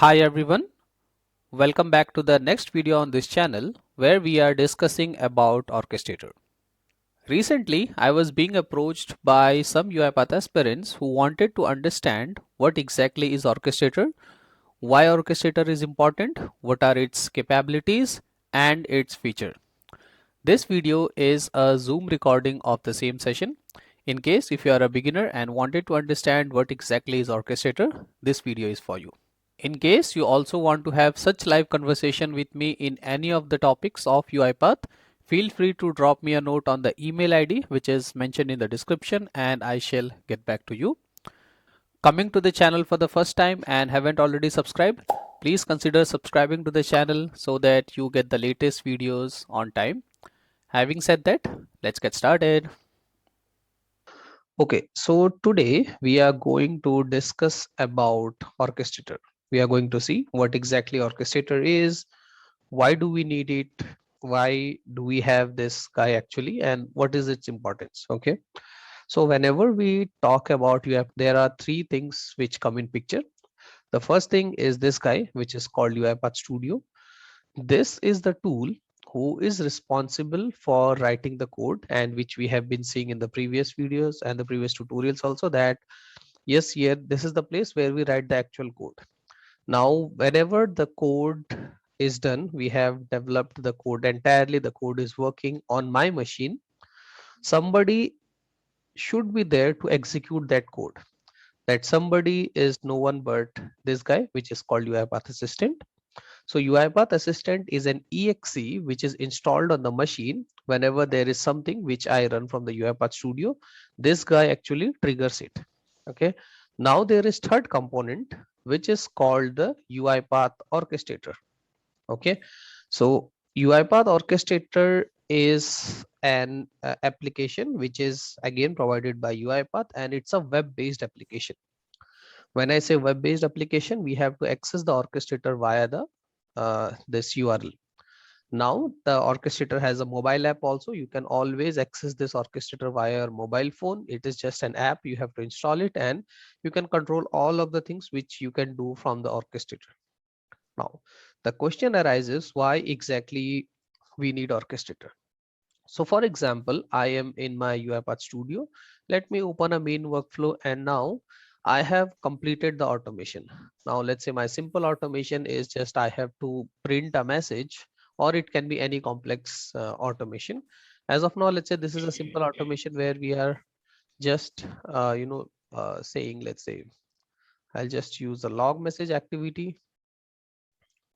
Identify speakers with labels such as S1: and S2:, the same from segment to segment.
S1: Hi everyone, welcome back to the next video on this channel where we are discussing about Orchestrator. Recently, I was being approached by some UiPath aspirants who wanted to understand what exactly is Orchestrator, why Orchestrator is important, what are its capabilities and its feature. This video is a Zoom recording of the same session. In case if you are a beginner and wanted to understand what exactly is Orchestrator, this video is for you. In case you also want to have such live conversation with me in any of the topics of UiPath, feel free to drop me a note on the email ID which is mentioned in the description and I shall get back to you. Coming to the channel for the first time and haven't already subscribed, please consider subscribing to the channel so that you get the latest videos on time. Having said that, let's get started. Okay, so today we are going to discuss about Orchestrator. We are going to see what exactly Orchestrator is, why do we need it, why do we have this guy actually, and what is its importance. Okay, so whenever we talk about there are three things which come in picture. The first thing is this guy, which is called UiPath Studio. This is the tool who is responsible for writing the code, and which we have been seeing in the previous videos and the previous tutorials also, that yes, here this is the place where we write the actual code. Now whenever the code is done, we have developed the code entirely, the code is working on my machine, somebody should be there to execute that code. That somebody is no one but this guy, which is called UiPath Assistant. So UiPath Assistant is an exe which is installed on the machine. Whenever there is something which I run from the UiPath Studio, this guy actually triggers it. Okay. Now there is third component which is called the UiPath Orchestrator. Okay. So UiPath Orchestrator is an application which is again provided by UiPath, and it's a web-based application. When I say web-based application, we have to access the orchestrator via the this URL. Now the orchestrator has a mobile app also. You can always access this orchestrator via your mobile phone. It is just an app. You have to install it and you can control all of the things which you can do from the orchestrator. Now the question arises, why exactly we need orchestrator? So for example, I am in my UiPath Studio. Let me open a main workflow, and now I have completed the automation. Now let's say my simple automation is just I have to print a message, or it can be any complex automation. As of now, let's say this is a simple automation where we are just saying, let's say I'll just use a log message activity.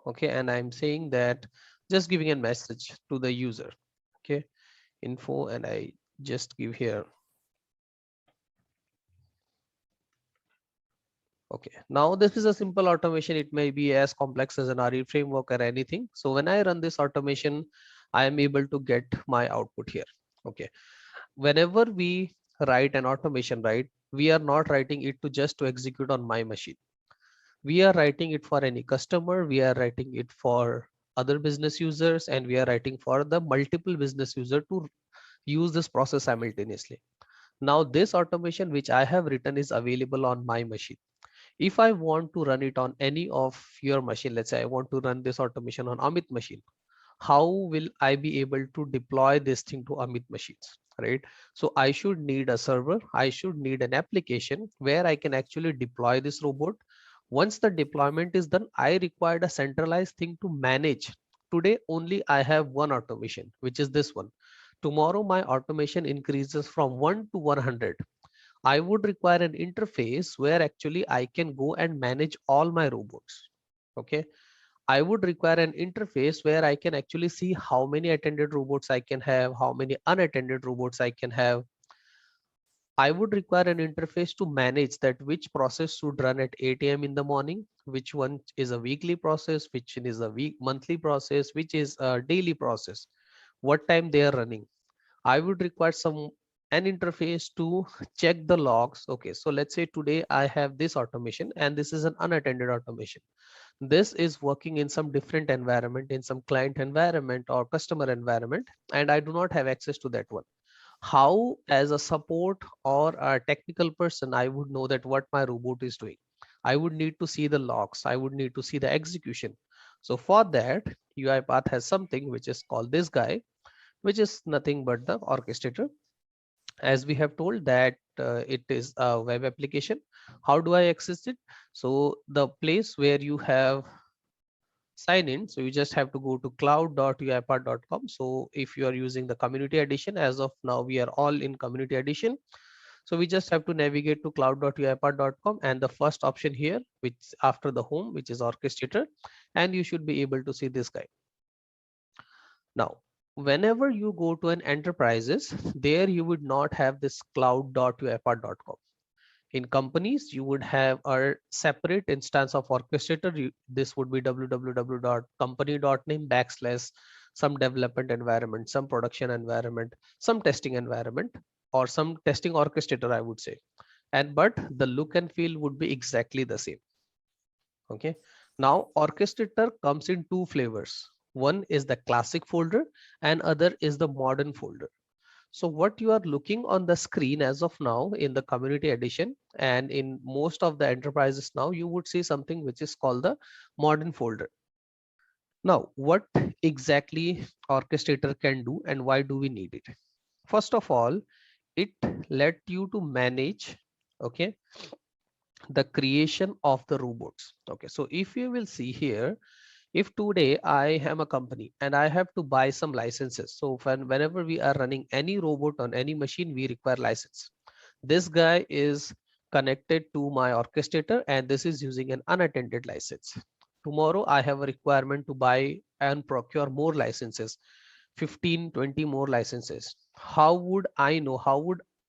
S1: Okay, and I'm saying that just giving a message to the user. Okay, info, and I just give here. Okay, now this is a simple automation. It may be as complex as an REFramework or anything. So when I run this automation, I am able to get my output here. Okay, whenever we write an automation, right, we are not writing it to just to execute on my machine. We are writing it for any customer, we are writing it for other business users, and we are writing for the multiple business user to use this process simultaneously. Now this automation which I have written is available on my machine. If I want to run it on any of your machine, let's say I want to run this automation on Amit machine, how will I be able to deploy this thing to Amit machines, right? So I should need a server, I should need an application where I can actually deploy this robot. Once the deployment is done, I required a centralized thing to manage. Today only I have one automation, which is this one. Tomorrow my automation increases from 1 to 100. I would require an interface where actually I can go and manage all my robots. Okay. I would require an interface where I can actually see how many attended robots I can have, how many unattended robots I can have. I would require an interface to manage that which process should run at 8 a.m. in the morning, which one is a weekly process, which is a monthly process, which is a daily process, what time they are running. I would require an interface to check the logs. Okay, so let's say today I have this automation and this is an unattended automation. This is working in some different environment, in some client environment or customer environment, and I do not have access to that one. How, as a support or a technical person, I would know that what my robot is doing? I would need to see the logs. I would need to see the execution. So for that, UiPath has something which is called this guy, which is nothing but the orchestrator. As we have told that it is a web application. How do I access it? So the place where you have sign in, so you just have to go to cloud.uipath.com. So if you are using the community edition, as of now we are all in community edition, so we just have to navigate to cloud.uipath.com, and the first option here, which after the home, which is orchestrator, and you should be able to see this guy. Now whenever you go to an enterprises, there you would not have this cloud.uipath.com. In companies, you would have a separate instance of orchestrator. This would be www.company.name / some development environment, some production environment, some testing environment, or some testing orchestrator, I would say. And but the look and feel would be exactly the same. Okay. Now orchestrator comes in two flavors. One is the classic folder and other is the modern folder. So what you are looking on the screen as of now in the community edition and in most of the enterprises now, you would see something which is called the modern folder. Now, what exactly orchestrator can do and why do we need it? First of all, it let you to manage, okay, the creation of the robots. Okay, so if you will see here, if today I am a company and I have to buy some licenses, so whenever we are running any robot on any machine, we require license. This guy is connected to my orchestrator and this is using an unattended license. Tomorrow I have a requirement to buy and procure more licenses, 15, 20 more licenses. How would I know?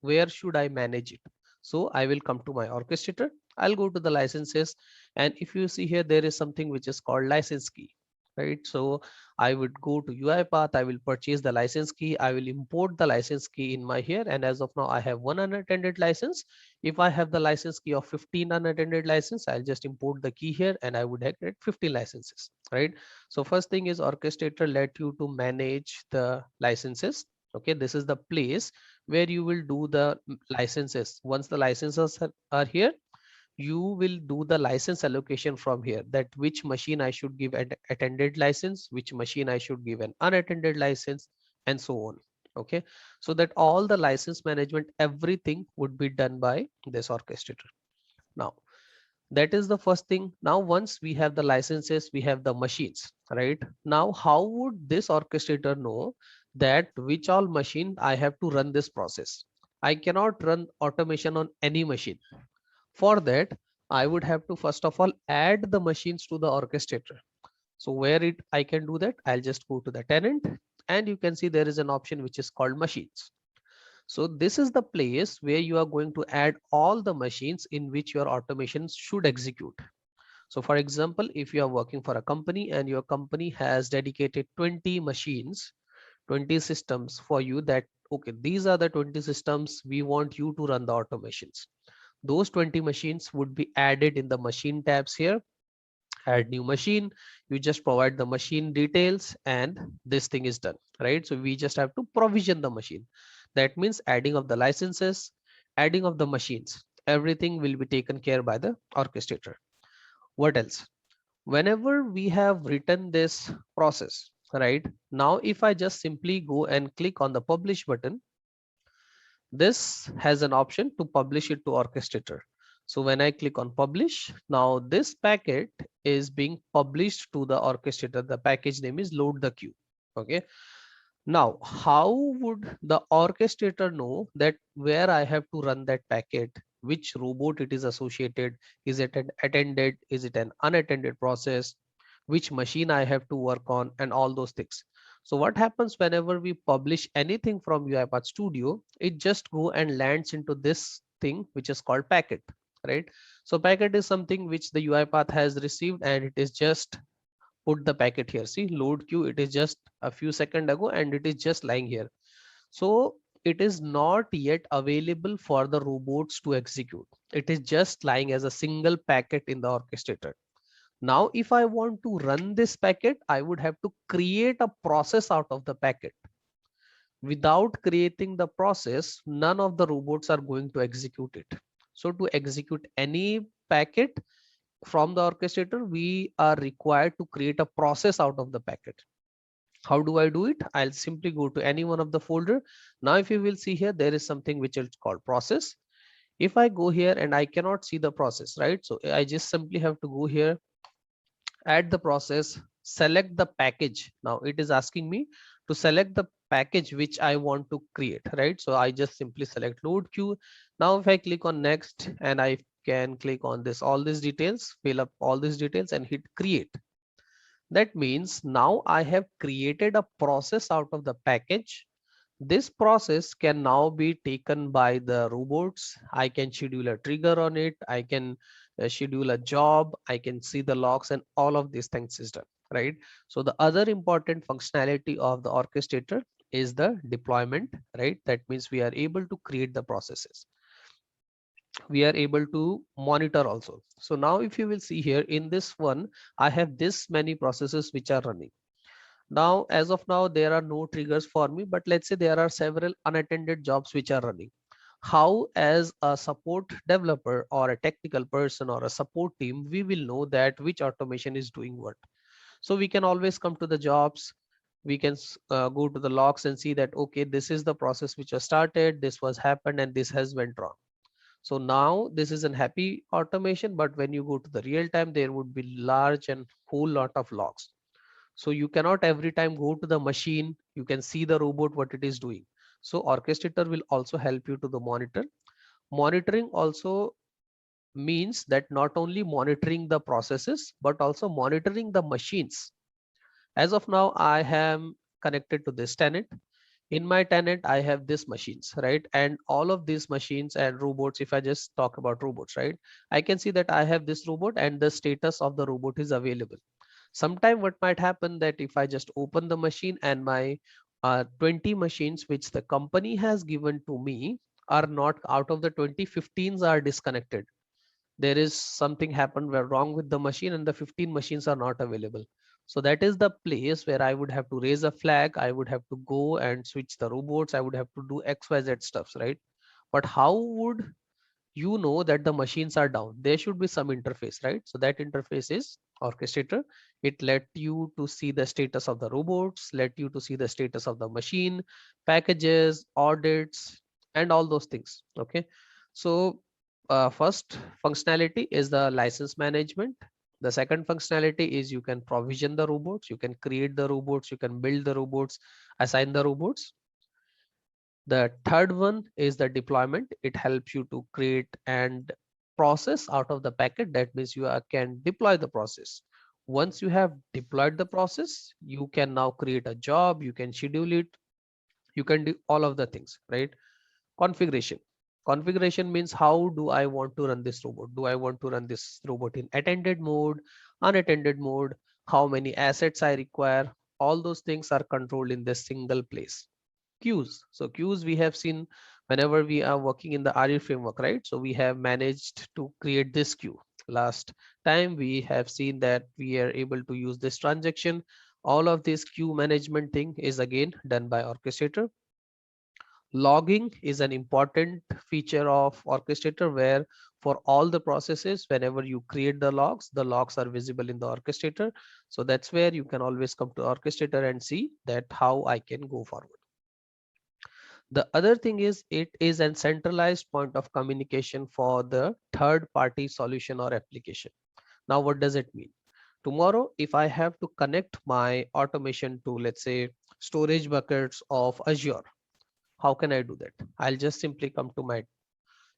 S1: Where should I manage it? So I will come to my orchestrator. I'll go to the licenses, and if you see here, there is something which is called license key, right? So I would go to UiPath, I will purchase the license key, I will import the license key in my here, and as of now I have one unattended license. If I have the license key of 15 unattended license, I'll just import the key here and I would get 15 licenses, right? So first thing is orchestrator let you to manage the licenses. Okay, this is the place where you will do the licenses. Once the licenses are here, you will do the license allocation from here, that which machine I should give an attended license, which machine I should give an unattended license, and so on. Okay, so that all the license management, everything would be done by this orchestrator. Now that is the first thing. Now once we have the licenses, we have the machines, right? Now how would this orchestrator know that which all machine I have to run this process? I cannot run automation on any machine. For that, I would have to first of all add the machines to the orchestrator. So where I can do that, I'll just go to the tenant and you can see there is an option which is called machines. So this is the place where you are going to add all the machines in which your automation should execute. So for example, if you are working for a company and your company has dedicated 20 machines, 20 systems for you, that okay, these are the 20 systems we want you to run the automations. Those 20 machines would be added in the machine tabs here. Add new machine, you just provide the machine details and this thing is done, right? So we just have to provision the machine. That means adding of the licenses, adding of the machines, everything will be taken care by the orchestrator. What else? Whenever we have written this process, right, now if I just simply go and click on the publish button, this has an option to publish it to orchestrator. So when I click on publish, now this packet is being published to the orchestrator. The package name is load the queue. Okay, now how would the orchestrator know that where I have to run that packet, which robot it is associated, is it an attended, is it an unattended process, which machine I have to work on, and all those things. So what happens whenever we publish anything from UiPath Studio, it just go and lands into this thing which is called packet, right? So packet is something which the UiPath has received and it is just put the packet here. See, load queue, it is just a few seconds ago and it is just lying here. So it is not yet available for the robots to execute. It is just lying as a single packet in the orchestrator. Now, if I want to run this packet, I would have to create a process out of the packet. Without creating the process, none of the robots are going to execute it. So to execute any packet, from the orchestrator, we are required to create a process out of the packet. How do I do it? I'll simply go to any one of the folder. Now, if you will see here, there is something which is called process. If I go here and I cannot see the process, right? So I just simply have to go here, add the process, select the package. Now it is asking me to select the package which I want to create, right? So I just simply select load queue. Now if I click on next and I can click on this, all these details, fill up all these details and hit create. That means now I have created a process out of the package. This process can now be taken by the robots. I can schedule a trigger on it. I can schedule a job. I can see the logs and all of these things is done, right? So the other important functionality of the orchestrator is the deployment, right? That means we are able to create the processes. We are able to monitor also. So now if you will see here in this one, I have this many processes which are running. Now, as of now, there are no triggers for me, but let's say there are several unattended jobs which are running. How, as a support developer or a technical person or a support team, we will know that which automation is doing what. So we can always come to the jobs. We can go to the logs and see that, okay, this is the process which was started, this was happened, and this has went wrong. So now this is an happy automation, but when you go to the real time, there would be large and whole lot of logs. So you cannot every time go to the machine, you can see the robot what it is doing. So orchestrator will also help you to the monitor. Monitoring also means that not only monitoring the processes but also monitoring the machines. As of now, I am connected to this tenant. In my tenant I have these machines, right? And all of these machines and robots, if I just talk about robots, right, I can see that I have this robot and the status of the robot is available. Sometime what might happen that if I just open the machine and my 20 machines which the company has given to me are not, out of the 20, 15s are disconnected. There is something happened where wrong with the machine and the 15 machines are not available. So that is the place where I would have to raise a flag. I would have to go and switch the robots. I would have to do XYZ stuffs, right? But how would you know that the machines are down? There should be some interface, right? So that interface is orchestrator. It let you to see the status of the robots, let you to see the status of the machine, packages, audits, and all those things. Okay. So first functionality is the license management. The second functionality is you can provision the robots, you can create the robots, you can build the robots, assign the robots. The third one is the deployment. It helps you to create and process out of the packet. That means you can deploy the process. Once you have deployed the process, you can now create a job, you can schedule it, you can do all of the things, right? Configuration. Configuration means how do I want to run this robot? Do I want to run this robot in attended mode, unattended mode? How many assets I require? All those things are controlled in this single place. Queues. So queues we have seen whenever we are working in the REFramework, right? So we have managed to create this queue. Last time we have seen that we are able to use this transaction. All of this queue management thing is again done by orchestrator. Logging is an important feature of orchestrator where for all the processes, whenever you create the logs are visible in the orchestrator. So that's where you can always come to orchestrator and see that how I can go forward. The other thing is it is a centralized point of communication for the third party solution or application. Now, what does it mean? Tomorrow, if I have to connect my automation to, let's say, storage buckets of Azure, how can I do that? I'll just simply come to my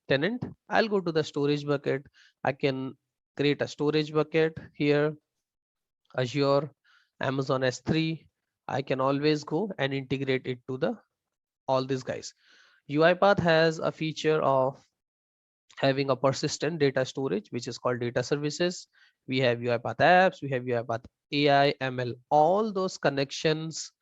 S1: tenant. I'll go to the storage bucket. I can create a storage bucket here, Azure, Amazon S3. I can always go and integrate it to the all these guys. UiPath has a feature of having a persistent data storage, which is called data services. We have UiPath apps, we have UiPath AI, ML, all those connections,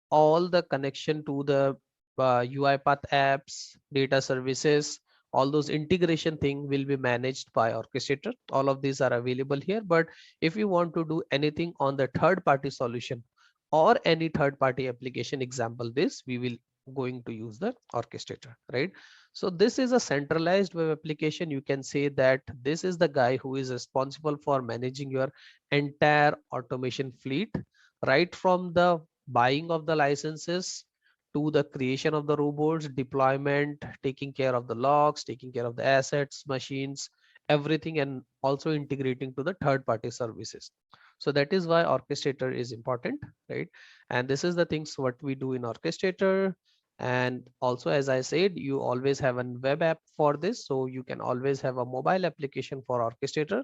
S1: all the connection to the UiPath apps, data services, all those integration thing will be managed by orchestrator. All of these are available here. But if you want to do anything on the third party solution or any third party application, example this, we will going to use the orchestrator, right? So this is a centralized web application. You can say that this is the guy who is responsible for managing your entire automation fleet, right from the buying of the licenses to the creation of the robots, deployment, taking care of the logs, taking care of the assets, machines, everything, and also integrating to the third party services. So that is why orchestrator is important, right? And this is the things what we do in orchestrator. And also, as I said, you always have a web app for this, so you can always have a mobile application for orchestrator.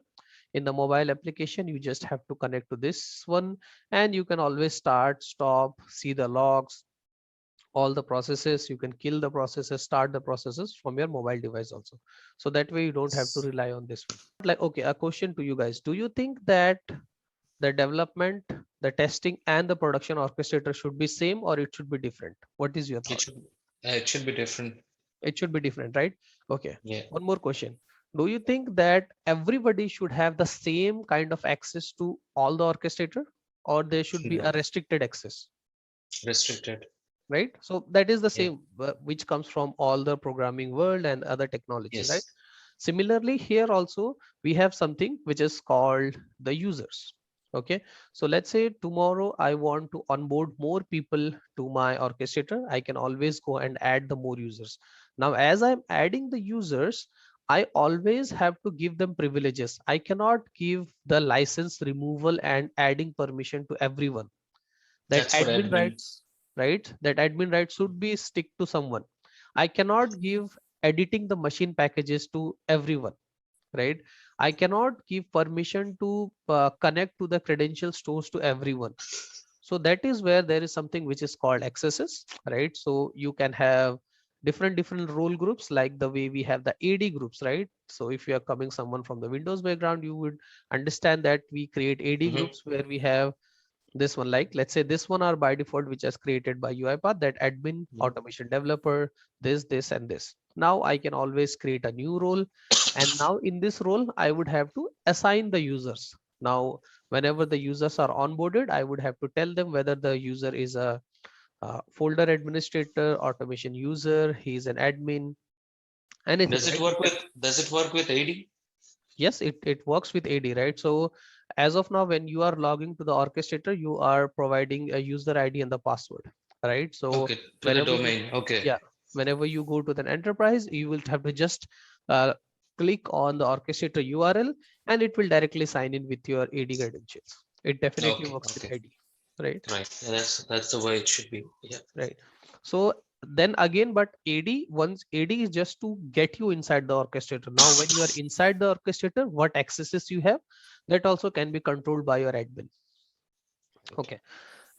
S1: In the mobile application, you just have to connect to this one, and you can always start, stop, see the logs, all the processes. You can kill the processes, start the processes from your mobile device also. So that way you don't have to rely on this one. Like, okay, a question to you guys: do you think that the development, the testing, and the production orchestrator should be same, or it should be different? What is your thought?
S2: It should be different.
S1: It should be different, right? Okay,
S2: Yeah.
S1: one more question: do you think that everybody should have the same kind of access to all the orchestrator, or there should be a
S2: No,
S1: restricted access?
S2: restricted.
S1: Right, so that is the
S2: Yeah.
S1: same which comes from all the programming world and other technology, right?
S2: Yes.
S1: Similarly, here also we have something which is called the users. Okay, so let's say tomorrow I want to onboard more people to my orchestrator. I can always go and add the more users. Now as I'm adding the users, I always have to give them privileges. I cannot give the license removal and adding permission to everyone. That
S2: That's what
S1: admin
S2: admin.
S1: rights, right, that admin rights should be stick to someone. I cannot give editing the machine packages to everyone, right? I cannot give permission to connect to the credential stores to everyone. So that is where there is something which is called accesses, right? So you can have different role groups, like the way we have the AD groups, right? So if you are coming someone from the Windows background, you would understand that we create AD
S2: Hmm.
S1: groups where we have this one, like let's say this one are by default, which is created by UiPath, that admin, automation developer, this and this. Now I can always create a new role, and now in this role I would have to assign the users. Now whenever the users are onboarded, I would have to tell them whether the user is a folder administrator, automation user, he's an admin, anything,
S2: Does it
S1: right?
S2: work with? Does it work with AD?
S1: Yes, it works with AD, right? So as of now, when you are logging to the orchestrator, you are providing a user ID and the password, right? So
S2: Okay, to the
S1: whenever you,
S2: domain. Okay.
S1: yeah, whenever you go to the enterprise, you will have to just uh, click on the orchestrator URL, and it will directly sign in with your AD credentials. It definitely
S2: Okay.
S1: works with
S2: Okay.
S1: AD, right?
S2: Right. Yeah, that's the way it should be. Yeah.
S1: Right. So then again, but AD, once AD is just to get you inside the orchestrator. Now, when you are inside the orchestrator, what accesses you have, that also can be controlled by your admin.
S2: Okay.
S1: Okay.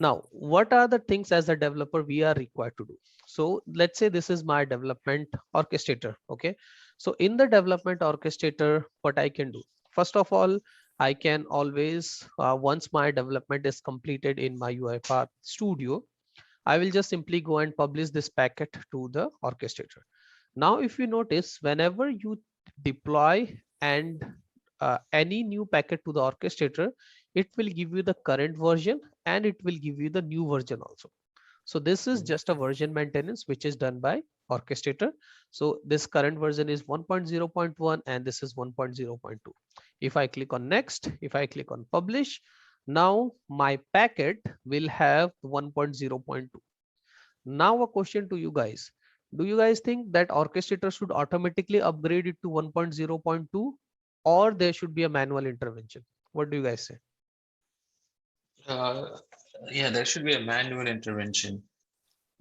S1: Now, what are the things as a developer we are required to do? So let's say this is my development orchestrator. Okay. So in the development orchestrator, what I can do? First of all, I can always, once my development is completed in my UiPath Studio, I will just simply go and publish this packet to the orchestrator. Now, if you notice, whenever you deploy and any new packet to the orchestrator, it will give you the current version and it will give you the new version also. So this is just a version maintenance which is done by orchestrator. So this current version is 1.0.1 and this is 1.0.2. If I click on next, if I click on publish, now my packet will have 1.0.2. Now a question to you guys. Do you guys think that orchestrator should automatically upgrade it to 1.0.2, or there should be a manual intervention? What do you guys say?
S2: Uh, yeah, there should be a manual intervention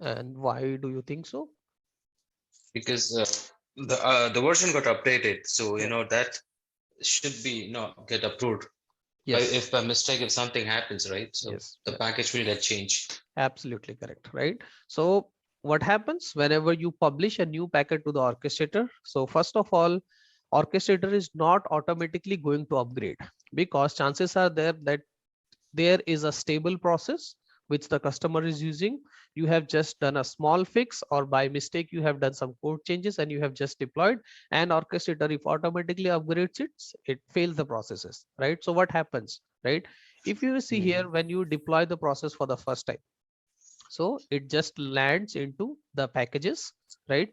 S1: And why do you think so?
S2: because the version got updated, so
S1: Right.
S2: that should be get approved. If
S1: Yes.
S2: by mistake, if something happens, right? So
S1: Yes.
S2: the
S1: Yes.
S2: package will get changed.
S1: Absolutely correct. Right. So what happens whenever you publish a new packet to the orchestrator? So first of all, orchestrator is not automatically going to upgrade, because chances are there that there is a stable process which the customer is using. You have just done a small fix, or by mistake you have done some code changes and you have just deployed, and orchestrator if automatically upgrades it, it fails the processes, right? So what happens, right? If you see
S2: Mhm.
S1: here, when you deploy the process for the first time, So it just lands into the packages, right?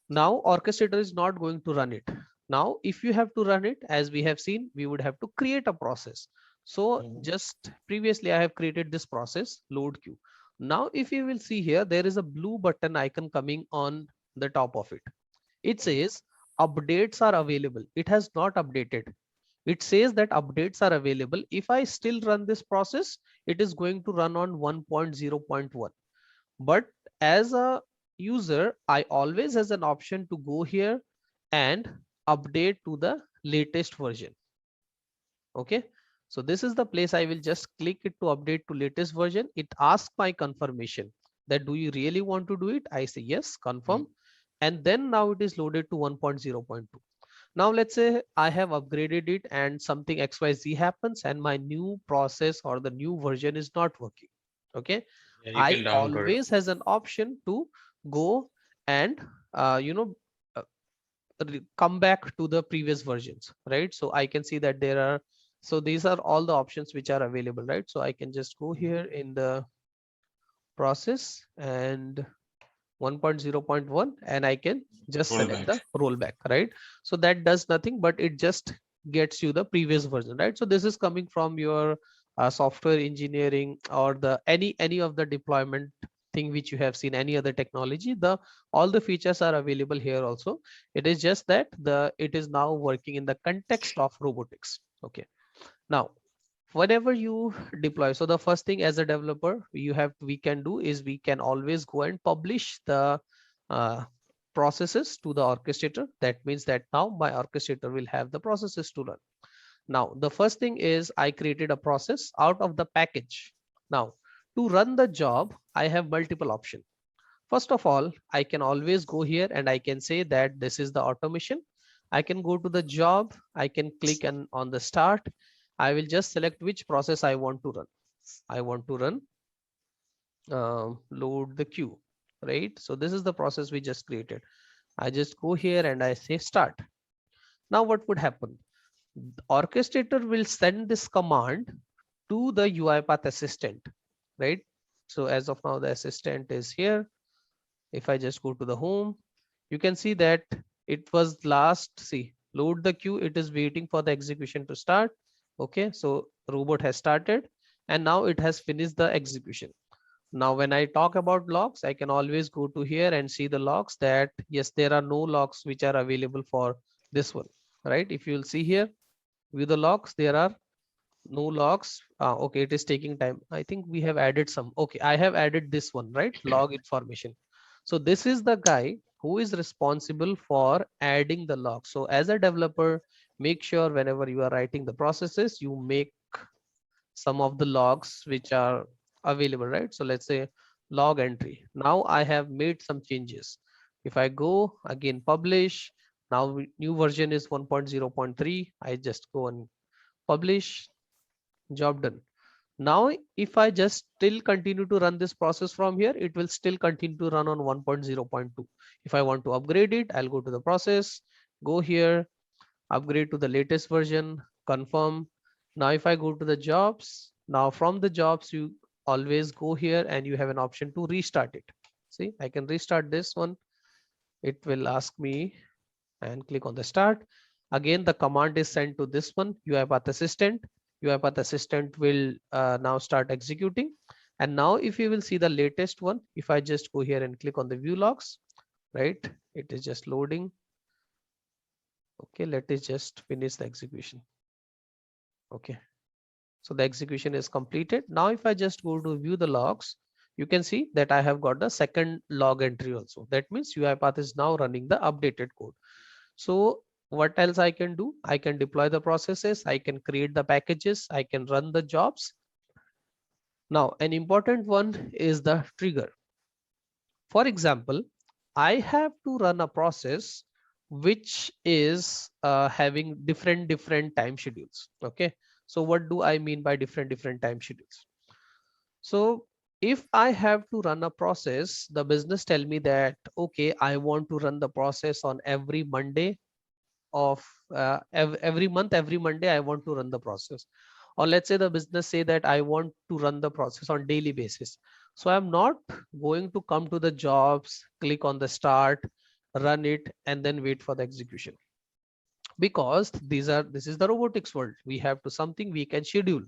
S1: Now orchestrator is not going to run it. Now if you have to run it, as we have seen, we would have to create a process. So
S2: Mhm.
S1: just previously I have created this process load queue. Now if you will see here, there is a blue button icon coming on the top of it. It
S2: Mhm.
S1: says updates are available. It has not updated. It says that updates are available. If I still run this process, it is going to run on 1.0.1. But as a user, I always has an option to go here and update to the latest version. Okay, so this is the place I will just click it to update to latest version. It asks my confirmation that do you really want to do it? I say yes,
S2: Mhm.
S1: confirm. And then now it is loaded to 1.0.2. Now let's say I have upgraded it and something XYZ happens and my new process or the new version is not working. Okay,
S2: Yeah, you
S1: I
S2: can downgrade.
S1: always has an option to go and you know uh, come back to the previous versions, right? So I can see that there are, so these are all the options which are available, right? So I can just go
S2: Mhm.
S1: here in the process and 1.0.1 and I can just select
S2: Rollback.
S1: the rollback, right? So that does nothing, but it just gets you the previous version, right? So this is coming from your software engineering or the any of the deployment thing which you have seen, any other technology, the all the features are available here also. It is just that the it is now working in the context of robotics. Okay, now whenever you deploy, so the first thing as a developer we can do is we can always go and publish the uh, processes to the orchestrator. That means that now my orchestrator will have the processes to run. Now the first thing is I created a process out of the package. Now to run the job I have multiple options. First of all, I can always go here and I can say that this is the automation. I can go to the job. I can click on the start. I will just select which process I want to run. I want to run load the queue, right? So this is the process we just created. I just go here and I say start. Now what would happen? The orchestrator will send this command to the UiPath assistant, right? So as of now, the assistant is here. If I just go to the home, you can see that it was last, see, load the queue. It is waiting for the execution to start. Okay, so robot has started and now it has finished the execution. Now, when I talk about logs, I can always go to here and see the logs that yes, there are no logs which are available for this one, right? If you'll see here, view the logs, there are no logs. Okay, it is taking time. I think we have added some. Okay, I have added this one, right? Log information. So this is the guy who is responsible for adding the log. So as a developer, make sure whenever you are writing the processes, you make some of the logs which are available, right? So let's say log entry. Now I have made some changes. If I go again, publish, now new version is 1.0.3. I just go and publish, job done. Now, if I just still continue to run this process from here, it will still continue to run on 1.0.2. If I want to upgrade it, I'll go to the process, go here, upgrade to the latest version, confirm. Now, if I go to the jobs, now from the jobs, you always go here and you have an option to restart it. See, I can restart this one. It will ask me and click on the start. Again, the command is sent to this one, UiPath Assistant. UiPath Assistant will now start executing. And now if you will see the latest one, if I just go here and click on the view logs, right? It is just loading. Okay, let us just finish the execution. Okay, so the execution is completed. Now, if I just go to view the logs, you can see that I have got the second log entry also. That means UiPath is now running the updated code. So what else I can do? I can deploy the processes, I can create the packages, I can run the jobs. Now, an important one is the trigger. For example, I have to run a process which is having different time schedules. Okay. So what do I mean by different time schedules? So if I have to run a process, the business tell me that, okay, I want to run the process on every Monday of every month, every Monday I want to run the process. Or let's say the business say that I want to run the process on daily basis. So I'm not going to come to the jobs, click on the start, run it, and then wait for the execution, because this is the robotics world. We have to something we can schedule.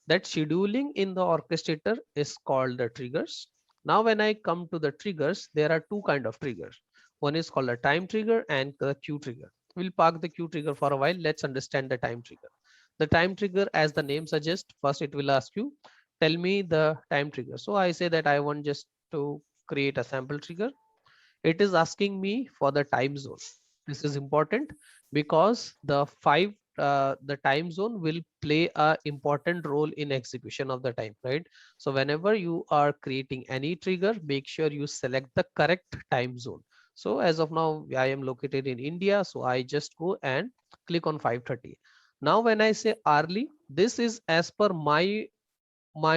S1: That scheduling in the orchestrator is called the triggers. Now when I come to the triggers, there are two kind of triggers. One is called a time trigger and the queue trigger. We'll park the queue trigger for a while. Let's understand the time trigger. The time trigger, as the name suggests, first it will ask you, tell me the time trigger. So I say that I want just to create a sample trigger. It is asking me for the time zone. This is important because the time zone will play a important role in execution of the time, right? So whenever you are creating any trigger, make sure you select the correct time zone. So as of now, I am located in India, so I just go and click on 5:30. Now when I say hourly, this is as per my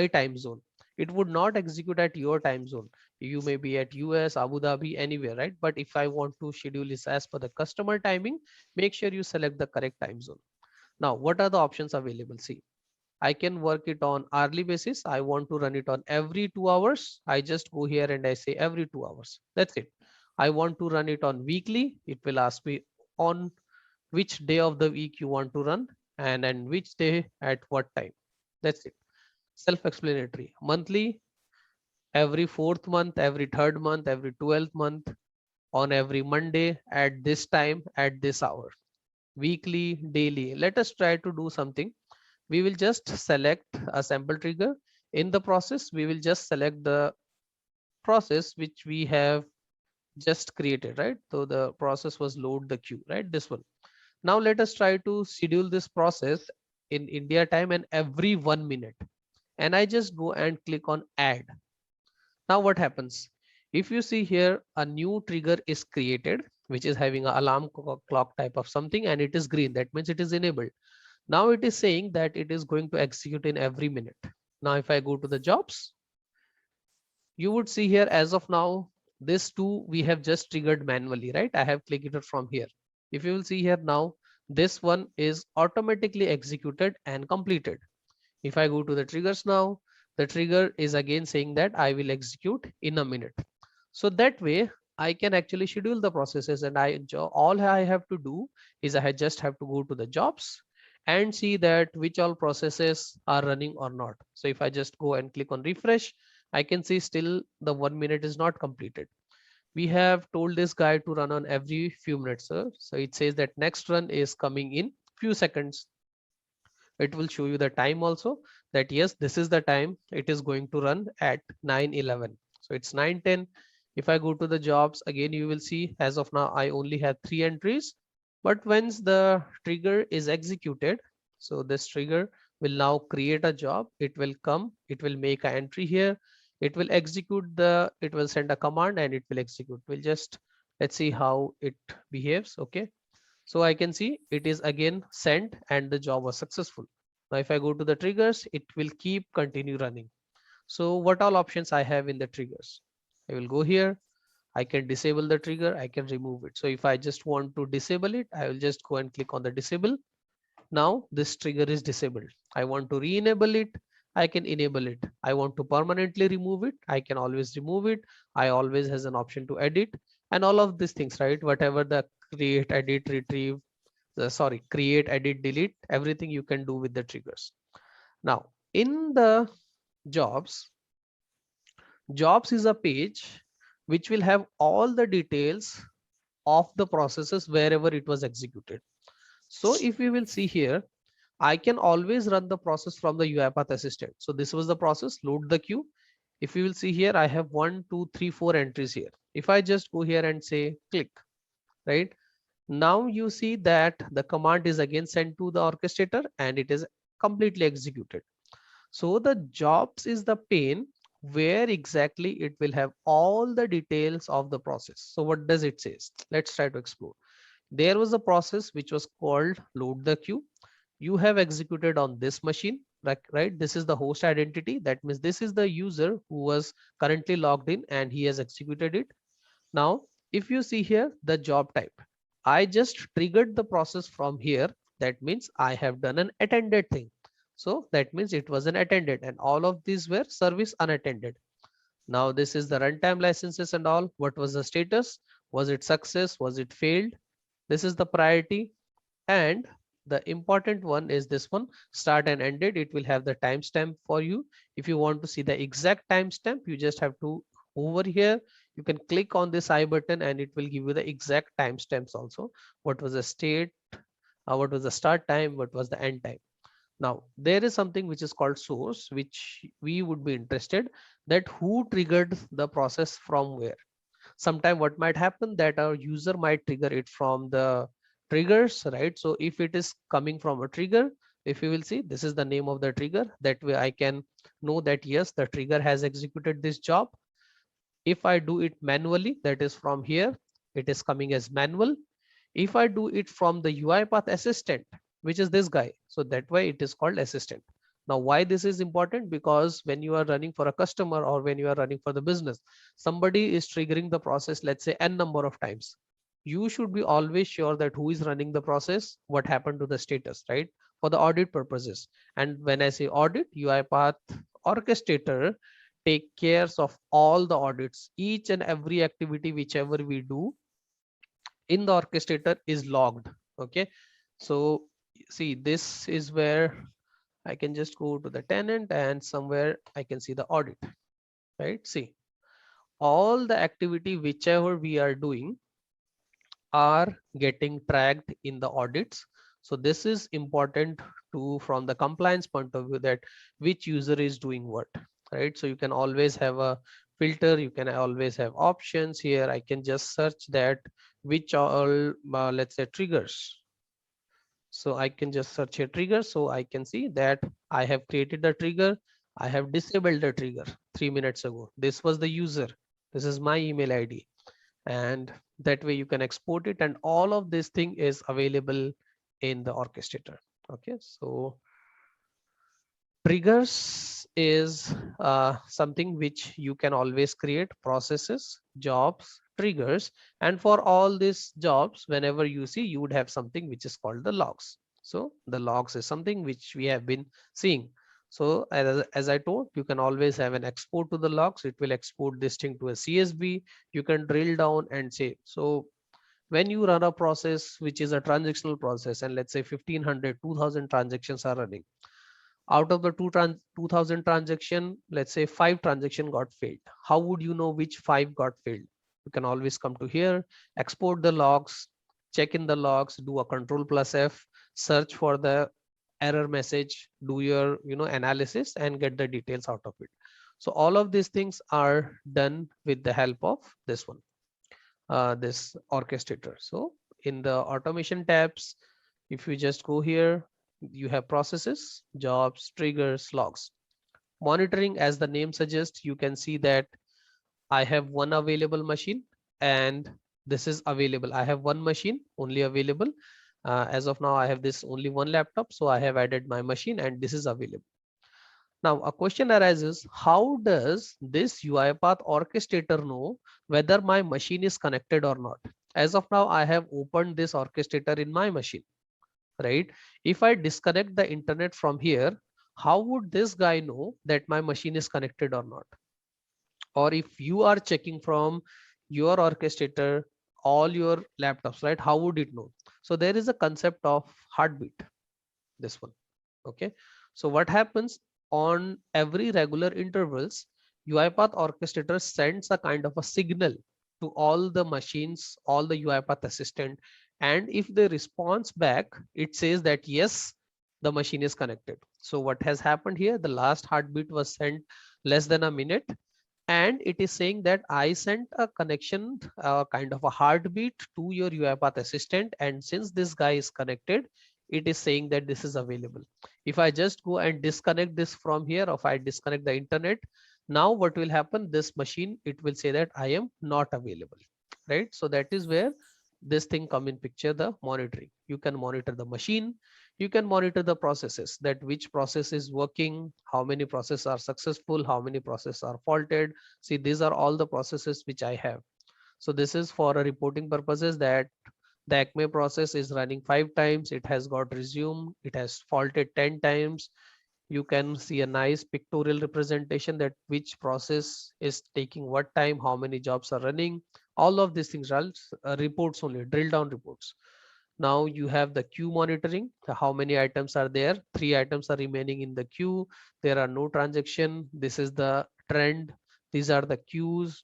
S1: time zone. It would not execute at your time zone. You may be at US, Abu Dhabi, anywhere, right? But if I want to schedule this as per the customer timing, make sure you select the correct time zone. Now what are the options available? See, I can work it on hourly basis. I want to run it on every 2 hours. I just go here and I say every 2 hours. That's it. I want to run it on weekly. It will ask me on which day of the week you want to run, and which day at what time. That's it. Self-explanatory. Monthly, every fourth month, every third month, every 12th month, on every Monday at this time, at this hour. Weekly, daily. Let us try to do something. We will just select a sample trigger. In the process, we will just select the process which we have just created, right? So the process was load the queue, right? This one. Now let us try to schedule this process in India time and every 1 minute. And I just go and click on add. Now what happens? If you see here, a new trigger is created, which is having an alarm clock type of something, and it is green. That means it is enabled. Now it is saying that it is going to execute in every minute. Now if I go to the jobs, you would see here as of now, this two we have just triggered manually, right? I have clicked it from here. If you will see here now, this one is automatically executed and completed. If I go to the triggers now, the trigger is again saying that I will execute in a minute. So that way I can actually schedule the processes, and all I have to do is I just have to go to the jobs and see that which all processes are running or not. So if I just go and click on refresh, I can see still the 1 minute is not completed. We have told this guy to run on every few minutes, sir. So it says that next run is coming in few seconds. It will show you the time also, that yes, this is the time it is going to run at 9:11. So it's 9:10. If I go to the jobs again, you will see as of now I only have 3 entries. But once the trigger is executed, so this trigger will now create a job. It will come, it will make an entry here, it will it will send a command and it will execute. We'll just, let's see how it behaves. Okay, so I can see it is again sent and the job was successful. Now if I go to the triggers, it will keep continue running. So what all options I have in the triggers? I will go here. I can disable the trigger. I can remove it. So if I just want to disable it, I will just go and click on the disable. Now this trigger is disabled. I want to re-enable it. I can enable it. I want to permanently remove it. I can always remove it. I always has an option to edit and all of these things, right? Whatever the create, edit, retrieve, create, edit, delete, everything you can do with the triggers. Now in the jobs, jobs is a page which will have all the details of the processes wherever it was executed. So if we will see here, I can always run the process from the UiPath Assistant. So this was the process, load the queue. If you will see here, I have 1, 2, 3, 4 entries here. If I just go here and say click, right? Now you see that the command is again sent to the orchestrator and it is completely executed. So the jobs is the pane where exactly it will have all the details of the process. So what does it say? Let's try to explore. There was a process which was called load the queue. You have executed on this machine, right? This is the host identity. That means this is the user who was currently logged in and he has executed it. Now, if you see here the job type, I just triggered the process from here. That means I have done an attended thing. So that means it was an attended and all of these were service unattended. Now this is the runtime licenses and all. What was the status? Was it success? Was it failed? This is the priority. And the important one is this one, start and ended. It will have the timestamp for you. If you want to see the exact timestamp, you just have to over here. You can click on this I button and it will give you the exact timestamps also. What was the state? What was the start time? What was the end time? Now there is something which is called source, which we would be interested that who triggered the process from where. Sometime what might happen that our user might trigger it from the triggers, right? So if it is coming from a trigger, if you will see, this is the name of the trigger. That way I can know that yes, the trigger has executed this job. If I do it manually, that is from here, it is coming as manual. If I do it from the UiPath assistant, which is this guy, so that way it is called assistant. Now why this is important? Because when you are running for a customer or when you are running for the business, somebody is triggering the process, let's say n number of times. You should be always sure that who is running the process, what happened to the status, right? For the audit purposes. And when I say audit, UiPath Orchestrator take cares of all the audits. Each and every activity whichever we do in the orchestrator is logged. Okay, so see, this is where I can just go to the tenant and somewhere I can see the audit, right? See, all the activity whichever we are doing are getting tracked in the audits. So this is important to from the compliance point of view, that which user is doing what, right? So you can always have a filter, you can always have options. Here I can just search that which all let's say triggers. So I can just search a trigger, so I can see that I have created the trigger, I have disabled the trigger 3 minutes ago. This was the user, this is my email ID, and that way you can export it, and all of this thing is available in the orchestrator. Okay, so triggers is something which you can always create processes, jobs, triggers, and for all these jobs, whenever you see, you would have something which is called the logs. So the logs is something which we have been seeing. So as I told, you can always have an export to the logs. It will export this thing to a CSV. You can drill down and say, so when you run a process which is a transactional process, and let's say 1500 2000 transactions are running, out of the 2000 transaction, let's say 5 transaction got failed. How would you know which 5 got failed? You can always come to here, export the logs, check in the logs, do a Control+F, search for the error message, do your analysis and get the details out of it. So all of these things are done with the help of this one, this orchestrator. So in the automation tabs, if you just go here, you have processes, jobs, triggers, logs. Monitoring, as the name suggests, you can see that I have one available machine and this is available. I have one machine only available. As of now, I have this only one laptop. So I have added my machine and this is available. Now a question arises, how does this UiPath orchestrator know whether my machine is connected or not? As of now, I have opened this orchestrator in my machine, right? If I disconnect the internet from here, how would this guy know that my machine is connected or not? Or if you are checking from your orchestrator all your laptops, right? How would it know? So there is a concept of heartbeat, this one. Okay, so what happens on every regular intervals, UiPath orchestrator sends a kind of a signal to all the machines, all the UiPath assistant, and if they response back, it says that yes, the machine is connected. So what has happened here, the last heartbeat was sent less than a minute, and it is saying that I sent a connection, kind of a heartbeat to your UiPath assistant, and since this guy is connected, it is saying that this is available. If I just go and disconnect this from here, or if I disconnect the internet, now what will happen, this machine, it will say that I am not available, right? So that is where this thing come in picture, the monitoring. You can monitor the machine, you can monitor the processes, that which process is working, how many processes are successful, how many processes are faulted. See, these are all the processes which I have. So this is for a reporting purposes, that the Acme process is running 5 times, it has got resumed, it has faulted 10 times. You can see a nice pictorial representation that which process is taking what time, how many jobs are running, all of these things are reports, only drill down reports. Now you have the queue monitoring, how many items are there, 3 items are remaining in the queue, there are no transaction, this is the trend, these are the queues.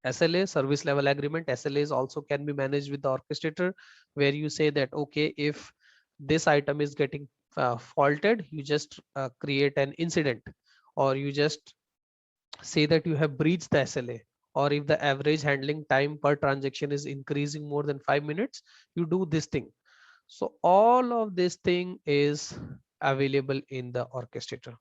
S1: SLA, service level agreement, SLAs also can be managed with the orchestrator, where you say that okay, if this item is getting faulted, you just create an incident, or you just say that you have breached the SLA, or if the average handling time per transaction is increasing more than 5 minutes, you do this thing. So all of this thing is available in the orchestrator.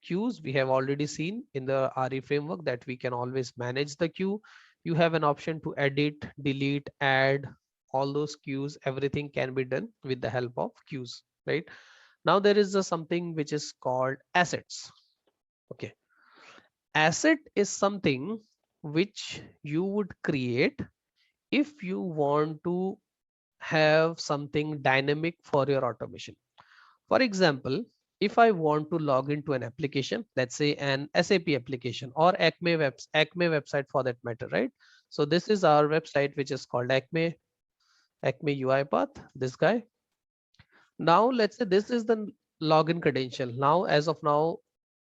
S1: Queues, we have already seen in the REFramework that we can always manage the queue. You have an option to edit, delete, add all those queues. Everything can be done with the help of queues, right? Now there is something which is called assets. Okay, asset is something which you would create if you want to have something dynamic for your automation. For example, if I want to log into an application, let's say an SAP application or Acme website for that matter, right? So this is our website, which is called Acme UiPath, this guy. Now let's say this is the login credential. Now, as of now,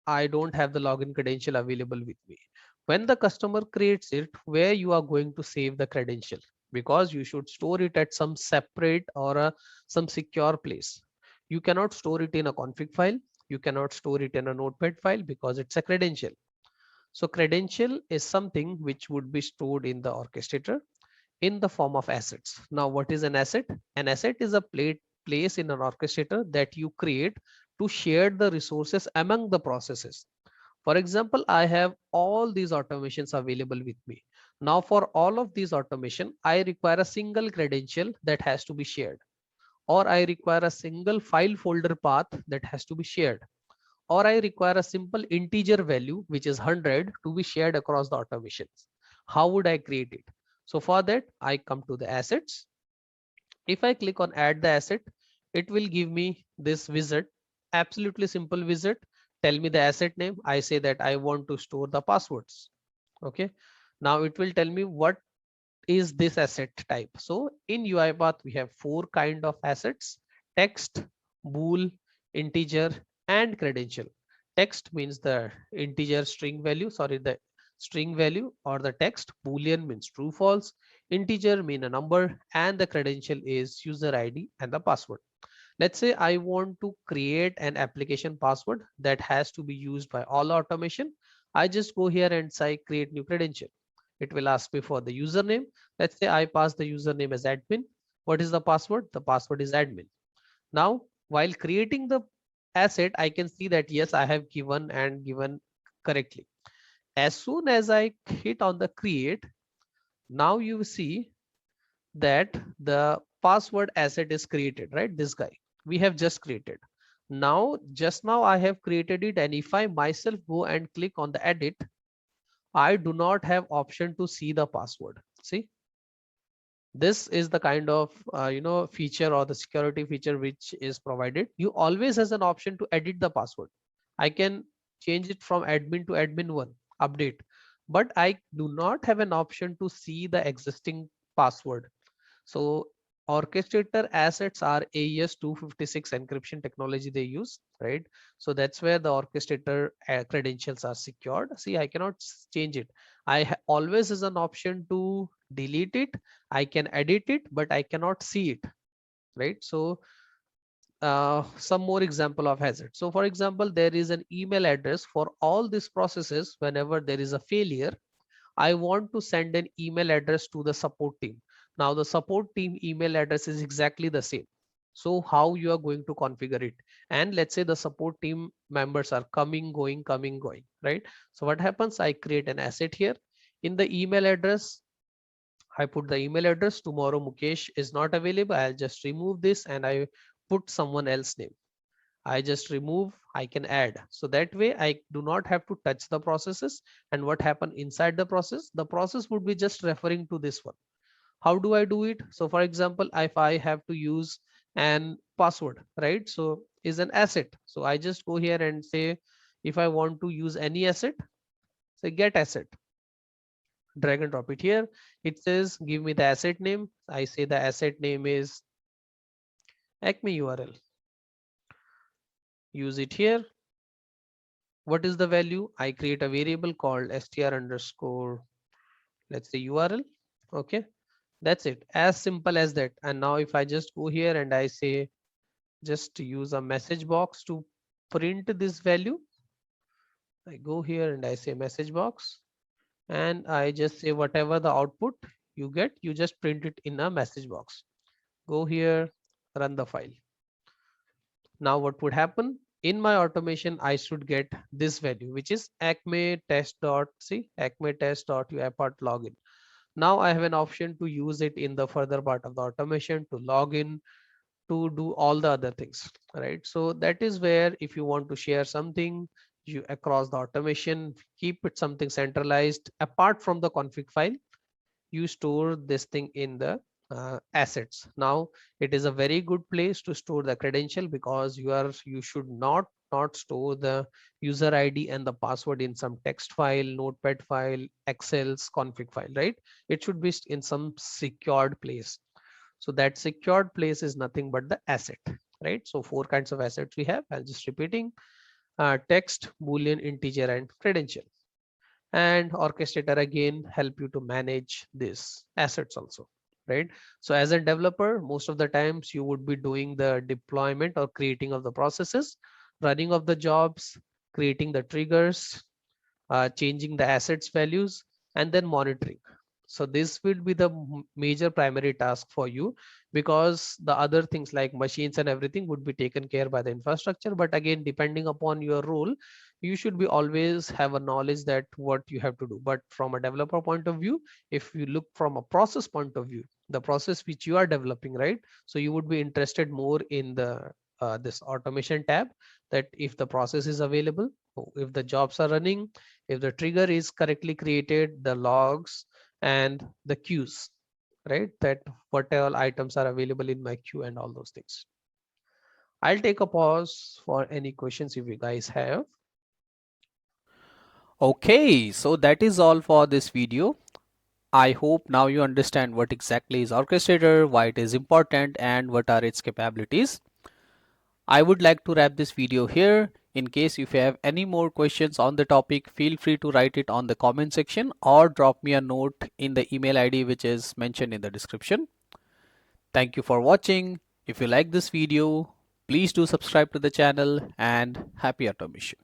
S1: I don't have the login credential available with me. When the customer creates it, where you are going to save the credential? Because you should store it at some separate or some secure place. You cannot store it in a config file. You cannot store it in a notepad file because it's a credential. So credential is something which would be stored in the orchestrator in the form of assets. Now, what is an asset? An asset is a place in an orchestrator that you create to share the resources among the processes. For example, I have all these automations available with me. Now, for all of these automation, I require a single credential that has to be shared, or I require a single file folder path that has to be shared, or I require a simple integer value, which is 100, to be shared across the automations. How would I create it? So for that, I come to the assets. If I click on add the asset, it will give me this wizard, absolutely simple wizard. Tell me the asset name. I say that I want to store the passwords. Okay. Now it will tell me what is this asset type. So in UiPath, we have 4 kind of assets: text, bool, integer, and credential. Text means the integer string value, sorry, the string value or the text. Boolean means true, false. Integer mean a number, and the credential is user ID and the password. Let's say I want to create an application password that has to be used by all automation. I just go here and say create new credential. It will ask me for the username. Let's say I pass the username as admin. What is the password? The password is admin. Now, while creating the asset, I can see that yes, I have given correctly. As soon as I hit on the create, now you see that the password asset is created, right? This guy we have just created. Now, just now I have created it, and if I myself go and click on the edit, I do not have option to see the password. See, this is the kind of feature or the security feature which is provided. You always has an option to edit the password. I can change it from admin to admin1 update, but I do not have an option to see the existing password. So orchestrator assets are AES 256 encryption technology they use, right? So that's where the orchestrator credentials are secured. See, I cannot change it. Always is an option to delete it. I can edit it, but I cannot see it, right? So some more example of hazard. So for example, there is an email address for all these processes. Whenever there is a failure, I want to send an email address to the support team. Now the support team email address is exactly the same. So how you are going to configure it? And let's say the support team members are coming, going, right? So what happens? I create an asset here. In the email address, I put the email address. Tomorrow Mukesh is not available. I'll just remove this and I put someone else name. I just remove, I can add. So that way I do not have to touch the processes. And what happened inside the process? The process would be just referring to this one. How do I do it? So for example, if I have to use an password, right? So is an asset. So I just go here and say, if I want to use any asset, say get asset, drag and drop it here. It says give me the asset name. I say the asset name is Acme URL. Use it here. What is the value? I create a variable called str underscore, let's say URL. Okay, that's it, as simple as that. And now if I just go here and I say just use a message box to print this value, I go here and I say message box, and I just say whatever the output you get, you just print it in a message box. Go here, run the file. Now what would happen? In my automation, I should get this value, which is acme test dot c acme test dot UiPath login. Now I have an option to use it in the further part of the automation to log in, to do all the other things, right? So that is where if you want to share something you across the automation, keep it something centralized apart from the config file, you store this thing in the assets. Now it is a very good place to store the credential, because you should not store the user ID and the password in some text file, notepad file, excel's config file, right? It should be in some secured place. So that secured place is nothing but the asset, right? So four kinds of assets we have. I'll just repeating: text, boolean, integer, and credential. And orchestrator again help you to manage these assets also, right? So as a developer, most of the times you would be doing the deployment or creating of the processes, running of the jobs, creating the triggers, changing the assets values, and then monitoring. So this will be the major primary task for you, because the other things like machines and everything would be taken care by the infrastructure. But again, depending upon your role, you should be always have a knowledge that what you have to do. But from a developer point of view, if you look from a process point of view, the process which you are developing, right? So you would be interested more in the this automation tab, that if the process is available, if the jobs are running, if the trigger is correctly created, the logs and the queues, right? That what all items are available in my queue and all those things. I'll take a pause for any questions if you guys have.
S3: Okay, so that is all for this video. I hope now you understand what exactly is Orchestrator, why it is important, and what are its capabilities. I would like to wrap this video here. In case if you have any more questions on the topic, feel free to write it on the comment section or drop me a note in the email ID which is mentioned in the description. Thank you for watching. If you like this video, please do subscribe to the channel, and happy automation.